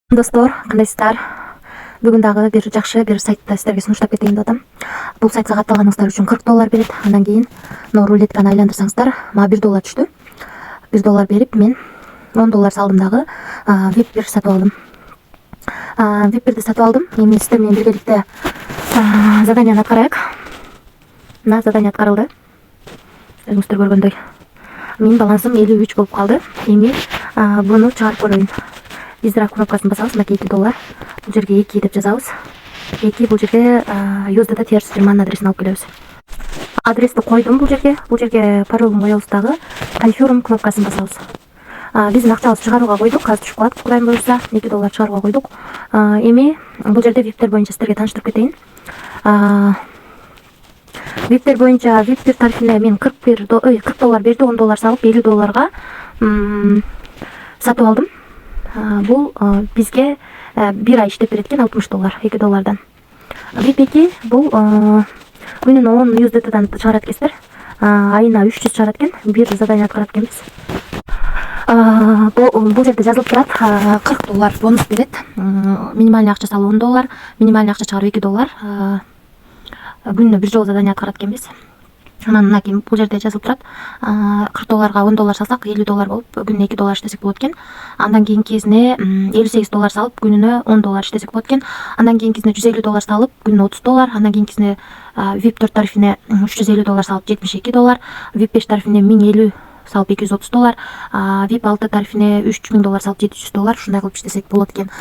Достор, кандайсыздар? Бүгүн дагы бир жакшы бир сайтты сиздерге сунуштап кетейин деп атам. Бул сайтка катталганыңыздар үчүн $40 берет. Андан кийин мына рулетканы айландырсаңыздар, мага $1 түштү. $1 берип, мен $10 салдым дагы, VIP1 сатып алдым. VIP1ди сатып алдым. Эми сиздер менен биргеликте заданияны аткарайык. Мына задание аткарылды. Өзүңүздөр көргөндөй. Менин балансым 53 болуп калды. Эми буну чыгарып көрөйүн. Издрак кнопкасын басабыз, мына $2. Бул жерге 2 деп жазабыз. 2 бул жерге USDT терс Герман адресин алып келебиз. Адрести койдум бул жерге. Бул жерге паролун коебуз дагы. Confirm кнопкасын басабыз. Биздин акчабызды чыгарууга койдук. Азыр түшүп калат. Кудайым буюрса, $2 чыгарууга койдук. Эми бул жерде VIP-тер боюнча сиздерге тааныштырып кетейин. VIP-тер боюнча VIP-1 тарифине мен $40 берди, $10 салып $50 сатып алдым. Бул бизге бир ай иштеп берет экен, $60, $2. VIP2 бул күнүнө 10 USDTдан чыгарат экенсиздер. Айына 300 чыгарат экен. Бир задание аткарат экенбиз. Бул жерде жазылып турат, $40 бонус берет. Минимальный акча салуу $10, минимальный акча чыгаруу $2. Күнүнө бир жолу задание аткарат экенбиз. Анан кийин бул жерде жазылып турат, $40га $10 салсак $50 болуп, күнүнө $2 иштесек болот экен. Андан кийинкисине $58 салып, күнүнө $10 иштесек болот экен. Андан кийинкисине $150 салып, күнүнө $30. Андан кийинкисине VIP4 тарифине $350 салып $72. VIP5 тарифине $1050 салып $230. VIP6 тарифине $3000 салып $700. Ушундай кылып иштесек болот экен.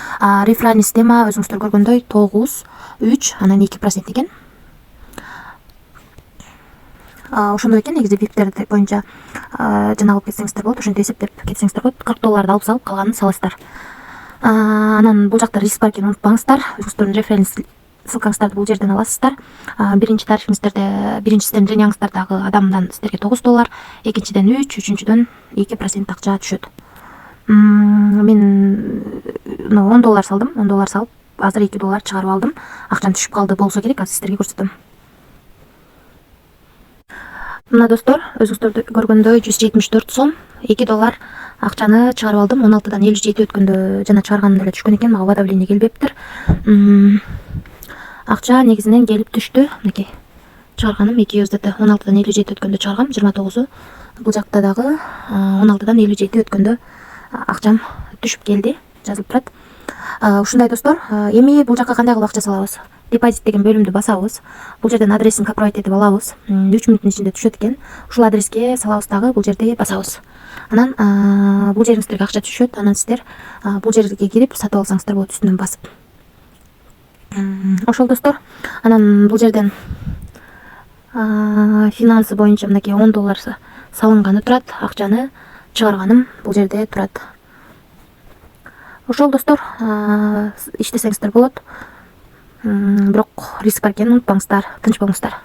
Реферальный система өзүңүздөр көргөндөй 9, 3, анан 2% экен. Ошондой экен, негизи VIP-тер боюнча жана алып кетсеңиздер болот, ошентип эсептеп кетсеңиздер болот. $40 алып салып, калганын саласыздар. Анан бул жакта риск бар экенин унутпаңыздар. Өзүңүздөрдүн референс ссылкаңыздарды бул жерден аласыздар. Биринчи тарифиңиздерде, биринчисинен линияңыздардагы адамдан сиздерге $9, экинчиден 3, үчүнчүдөн 2% акча түшөт. Мен $10 салдым, $10 салып, азыр $2 чыгарып алдым. Акчам түшүп калды болсо керек, азыр сиздерге көрсөтөм. Мына достор, өзүңүздөр көргөндөй 174 сом, $2 акчаны чыгарып алдым. 16дан 57 өткөндө жана чыгарганым эле түшкөн экен, мага уведомление келбептир. Акча негизинен келип түштү. Мынакей. Чыгарганым 2 USDT 16дан 57 өткөндө чыгаргам, 29. Бул жакта дагы 16дан 57 өткөндө акчам түшүп келди, жазылып турат. Ушундай достор, эми бул жакка кандай кылып акча салабыз? Депозит деген бөлүмдү басабыз. Бул жерден адресин копировать этип алабыз. 3 мүнөттүн ичинде түшөт экен. Ушул адреске салабыз дагы, бул жерде басабыз. Анан бул жериңиздерге акча түшөт. Анан сиздер бул жерге кирип сатып алсаңыздар болот, үстүнөн басып. Ошол достор. Анан бул жерден финансы боюнча мынакей $10 салынганы турат. Акчаны чыгарганым бул жерде турат. Ошол достор, иштесеңиздер болот. Бирок риск бар экенин унутпаңыздар. Тынч болуңуздар.